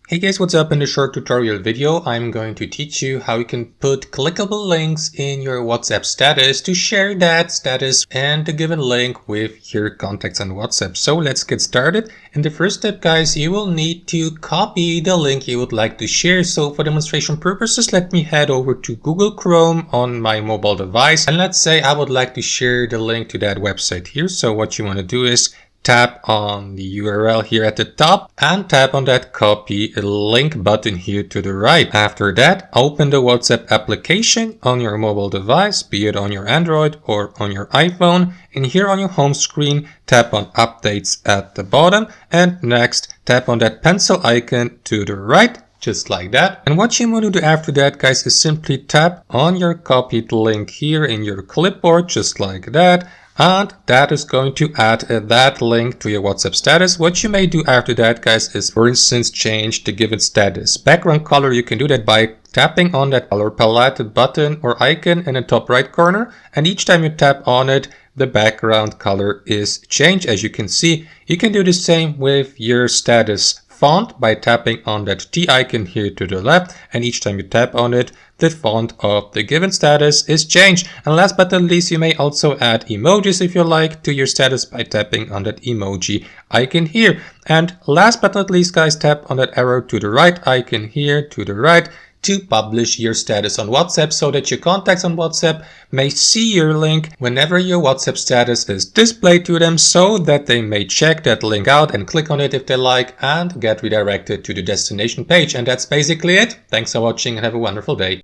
Hey guys, what's up? In this short tutorial video, I'm going to teach you how you can put clickable links in your WhatsApp status to share that status and the given link with your contacts on WhatsApp. So let's get started. In the first step, guys, you will need to copy the link you would like to share. So for demonstration purposes, let me head over to Google Chrome on my mobile device. And let's say I would like to share the link to that website here. So what you want to do is tap on the URL here at the top and tap on that copy link button here to the right. After that, open the WhatsApp application on your mobile device, be it on your Android or on your iPhone. And here on your home screen, tap on updates at the bottom, and next tap on that pencil icon to the right, just like that. And what you want to do after that, guys, is simply tap on your copied link here in your clipboard, just like that. And that is going to add that link to your WhatsApp status. What you may do after that, guys, is for instance change the given status background color. You can do that by tapping on that color palette button or icon in the top right corner, and each time you tap on it, the background color is changed. As you can see, you can do the same with your status font by tapping on that T icon here to the left, and each time you tap on it, the font of the given status is changed. And last but not least, you may also add emojis if you like to your status by tapping on that emoji icon here. And last but not least, guys, tap on that arrow to the right icon here to the right to publish your status on WhatsApp so that your contacts on WhatsApp may see your link whenever your WhatsApp status is displayed to them, so that they may check that link out and click on it if they like and get redirected to the destination page. And that's basically it. Thanks for watching and have a wonderful day.